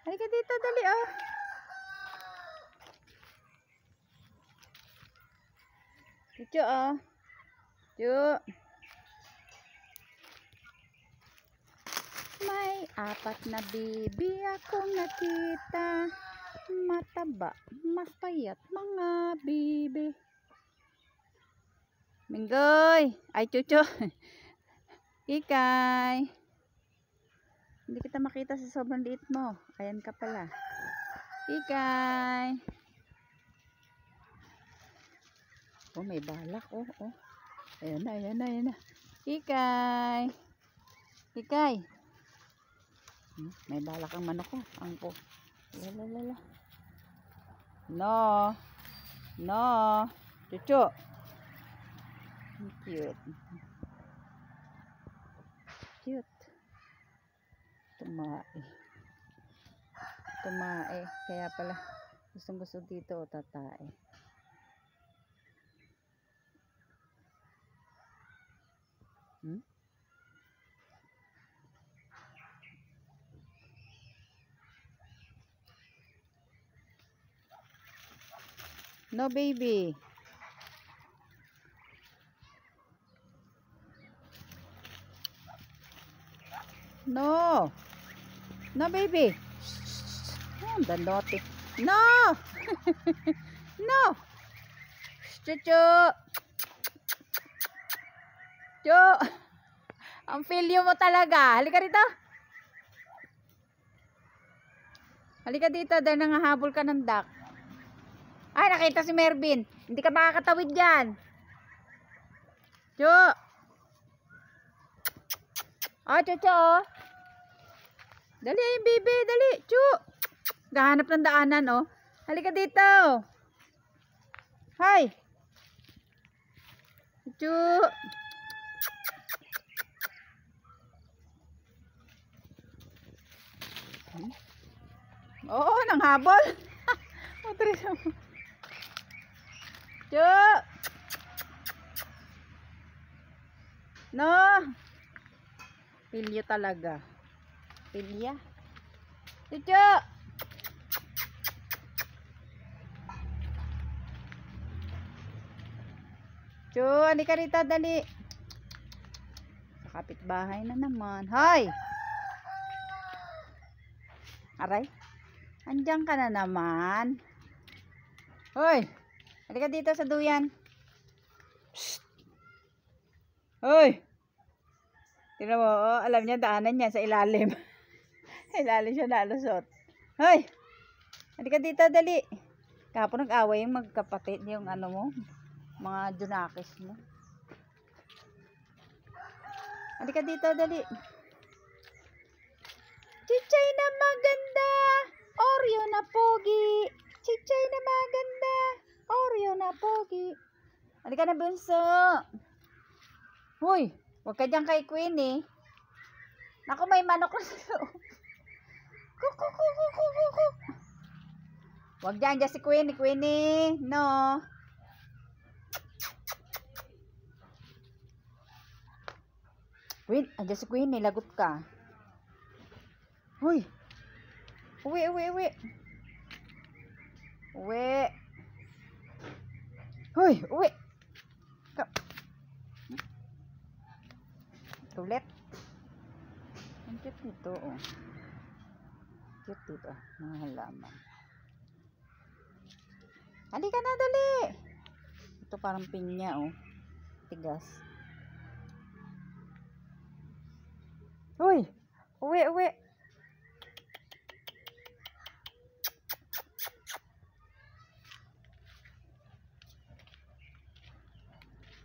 Halika dito, dali oh. Chuchu oh. Chu. May 4 na bibi akong nakita. Mataba, mas payat mga bibi. Minggoy. Ay, Chuchu. Ikay. Hindi kita makita sa sobrang liit mo. Ayan ka pala. Ikay. Oh, may balak. Oh, oh. Ayan na, ayan na, ayan na. Ikay. Ikay. May balak ang manok ko. Angko. Lalala. No. No. Chuchu. Cute. Cute. Tumae. Tumae. Kaya pala gustong gusto dito o tatae. No baby. No. No baby. Oh, the naughty. No. No. Chuchu. Chu. Ang filyo mo talaga. Halika rito. Halika dito. Dahil nangahabol ka ng duck. Ay, nakita si Mervin. Hindi ka makakatawid dyan. Chu. Ah, Chuchu. Dali yung baby. Dali. Chu. Gahanap ng daanan, oh. Halika dito. Hi. Chu. Oo, nanghabol. Chu. No. Pilyo talaga. Pilya. Chuchu. Chu, halika rito, dali. Sa kapitbahay na naman. Hoy! Aray. Andiyan ka na naman. Hoy! Halika dito sa duyan. Psst. Hoy! Tignan mo, oh, alam niya daanan niya sa ilalim. Ilalim siya nalusot. Hoy! Halika dito, dali. Kahapon nag-away yung magkapatid, yung ano mo, mga junakis mo. Halika dito, dali. Chichay na maganda. Oreo na pogi. Chichay na maganda. Oreo na pogi. Halika na, bunso. Hoy, huwag ka dyan kay Queenie. Naku, may manok na sa loob. Kuku. Huwag dyan si Queenie. Queenie, no. Queen, andyan si Queenie. Lagot ka. Hoy. Uwi. Hoy, uwi. Tulit. Ang cute nito, oh. Cute dito, ah. Mga halaman. Halika na, dali. Ito parang pinya, oh. Tigas. Hoy, uwi.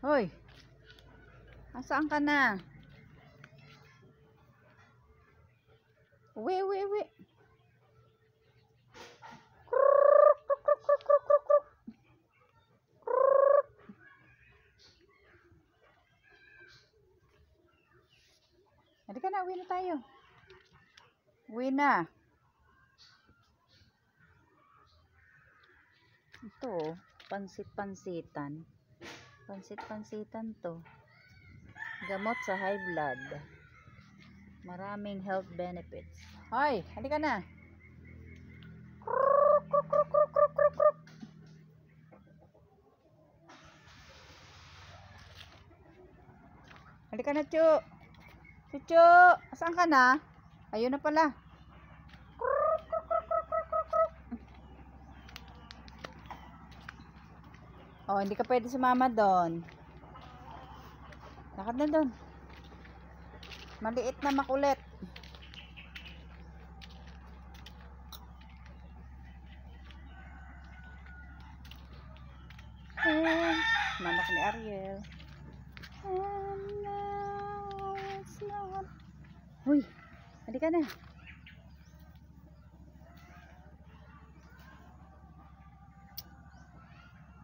Hoy. Asaan ka na? Uwi. Halika na, uwi na tayo. Uwi na. Ito, pansit-pansitan. Pansit-pansitan to. Gamot sa high blood. Maraming health benefits. Hoy, halika na. Halika na, Chu. Chuchu, saan ka na? Ayun na pala. Oh, hindi ka pwede sumama doon. Lakad na doon. Maliit na makulit. Mamak ni Ariel. Uy, halika na.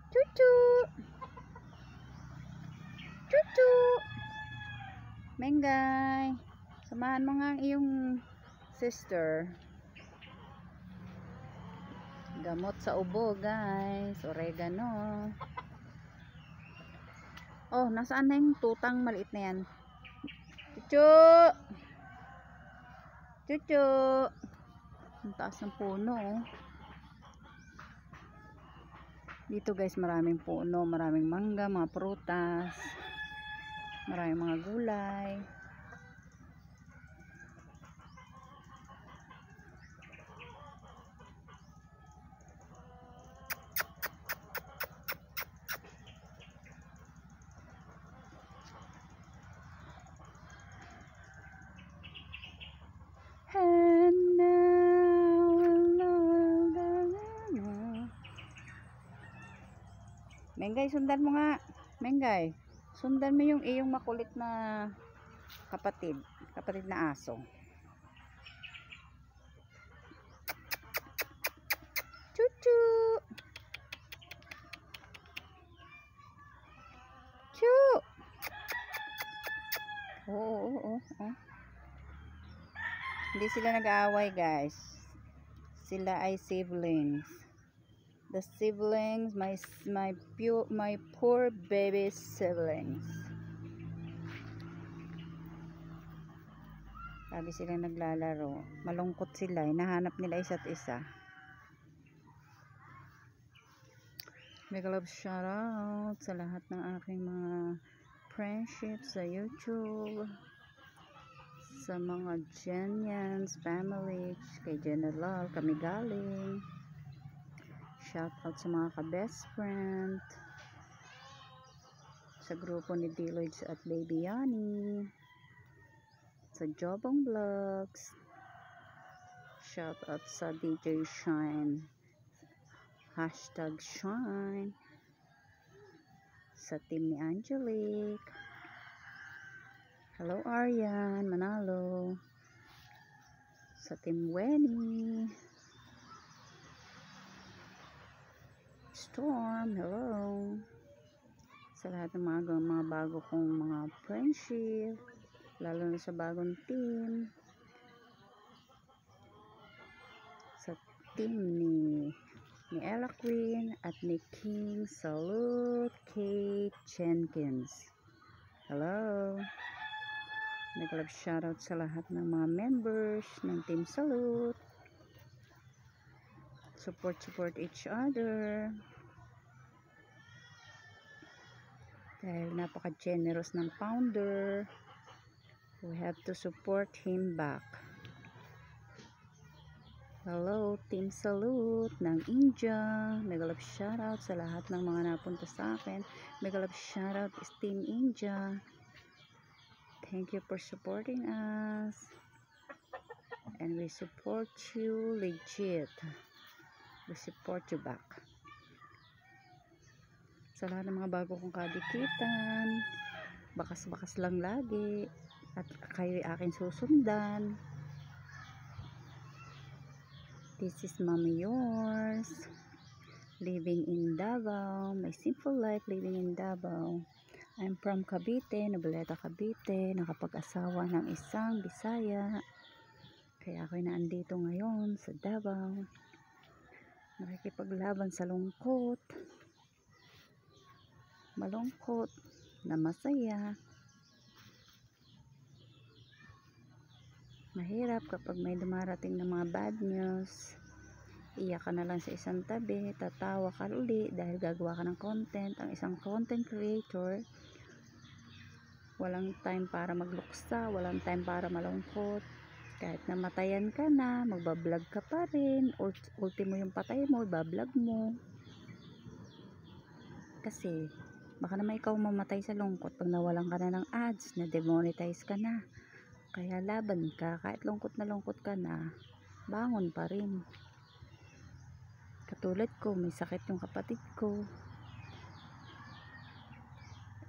Chuchu. Chuchu. Mengay. Samahan mo nga ang iyong sister. Gamot sa ubo, guys. Oregano. Oh, nasaan na yung tutang maliit na yan? Chuchu. Chuchu. Ang taas ng puno, oh. Dito, guys, maraming puno, maraming mangga, mga prutas, maraming mga gulay. Mengay, sundan mo nga. Mengay, sundan mo yung iyong makulit na kapatid na aso. Chuchu. Chu. Oo. Hindi sila nag-aaway, guys. Sila ay siblings. The siblings, my poor baby siblings. Sabi sila naglalaro. Malungkot sila. Hinahanap nila isa't isa. Mega love shoutout sa lahat ng aking mga friendships sa YouTube. Sa mga Jenians family. Kay Jenna Love, kami galing. Shoutout sa mga ka-best friend. Sa grupo ni Deloids at Baby Yani. Sa Jobong Vlogs. Shoutout sa DJ Shine. #Shine. Sa team ni Angelique. Hello Arian Manalo. Sa team Wenny. Storm, hello. Sa lahat ng mga bago kong mga friendship, lalo na sa bagong team. Sa team ni Ella Queen at ni King Salute Kate Jenkins. Hello. Nag-love shoutout sa lahat ng mga members ng Team Salute. Support each other. Dahil napaka-generous ng founder, we have to support him back. Hello, Team Salute ng India. Mega love shoutout sa lahat ng mga napunta sa akin. Mega love shoutout is Team India. Thank you for supporting us. And we support you legit. We support you back. Sa lahat ng mga bago kong kadikitan, bakas-bakas lang lagi, at kayo'y aking susundan. This is Mommy yours, living in Davao, my simple life living in Davao. I'm from Cavite, Noveleta, Cavite, nakapag-asawa ng isang Bisaya. Kaya ako'y naandito ngayon sa Davao. Nakikipaglaban sa lungkot, malungkot na masaya. Mahirap kapag may dumarating na mga bad news. iyak ka na lang sa isang tabi, tatawa ka uli dahil gagawa ka ng content. Ang isang content creator, walang time para magluksa, walang time para malungkot. Kahit namatayan ka na, magbablog ka pa rin. Ultimo yung patay mo, ibablog mo. Kasi baka naman ikaw mamatay sa lungkot pag nawalan ka na ng ads, na demonetize ka na. Kaya laban ka, kahit lungkot ka na, bangon pa rin. Katulad ko, may sakit yung kapatid ko.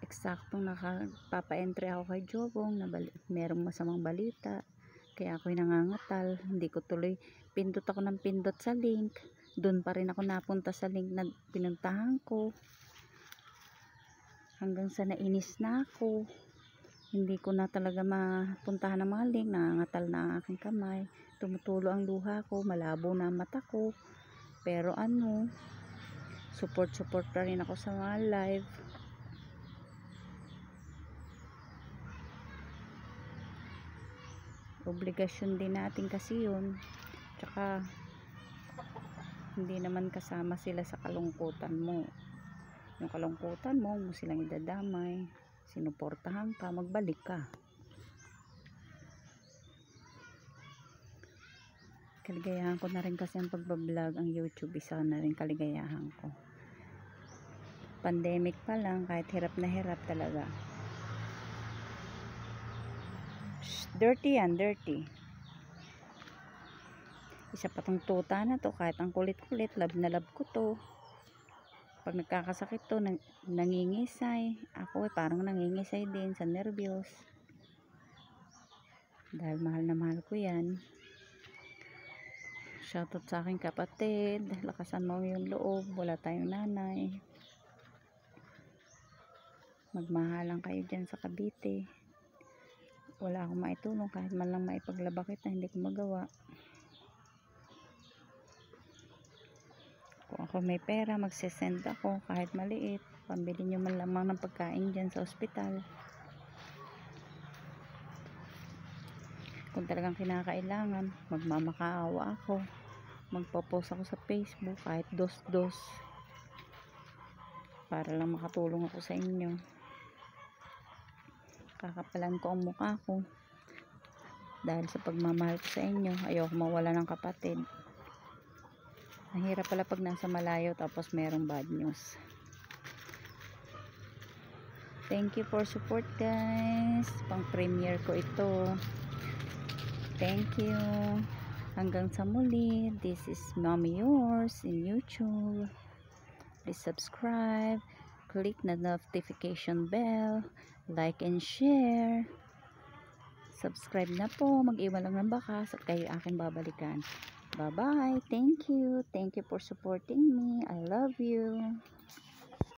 Eksaktong nakapapa-entry ako kay Jobong na merong masamang balita. Kaya ako'y nangangatal. Hindi ko tuloy, pindot ako ng pindot sa link. Doon pa rin ako napunta sa link na pinuntahan ko. Hanggang sa nainis na ako. Hindi ko na talaga mapuntahan ng mga link. Nangangatal na ang aking kamay. Tumutulo ang luha ko. Malabo na ang mata ko. Pero support pa rin ako sa mga live. Obligasyon din natin kasi yun. Tsaka hindi naman kasama sila sa kalungkutan mo. Yung kalungkutan mo silang idadamay, sinuportahan ka, magbalik ka. Kaligayahan ko na rin kasi ang pagbablog, ang YouTube, isa na rin kaligayahan ko. Pandemic pa lang, kahit hirap na hirap talaga. Dirty yan, dirty. Isa pa tong tuta na to, kahit ang kulit-kulit, love na love ko to. Pag nagkakasakit to, nangingisay. Ako parang nangingisay din sa nervyos. Dahil mahal na mahal ko yan. Shoutout sa aking kapatid. Lakasan mo yung loob. Wala tayong nanay. Magmahalan kayo dyan sa Cavite. Wala akong maitulong. Kahit man lang maipaglaba kita, hindi ko magawa. Kung ako may pera, magsisend ako kahit maliit. Pambili nyo man lamang ng pagkain dyan sa ospital. Kung talagang kinakailangan, magmamakaawa ako. Magpo-post ako sa Facebook kahit dos-dos. Para lang makatulong ako sa inyo. Kakapalan ko ang mukha ko. Dahil sa pagmamahal ko sa inyo, ayoko mawala ng kapatid. Ang hirap pala pag nasa malayo tapos merong bad news. Thank you for support guys. Pang premiere ko ito. Thank you. Hanggang sa muli. This is Mommy Yours in YouTube. Please subscribe. Click the notification bell. Like and share. Subscribe na po. Mag-iwan lang ng bakas at kayo aking babalikan. Bye-bye. Thank you. Thank you for supporting me. I love you.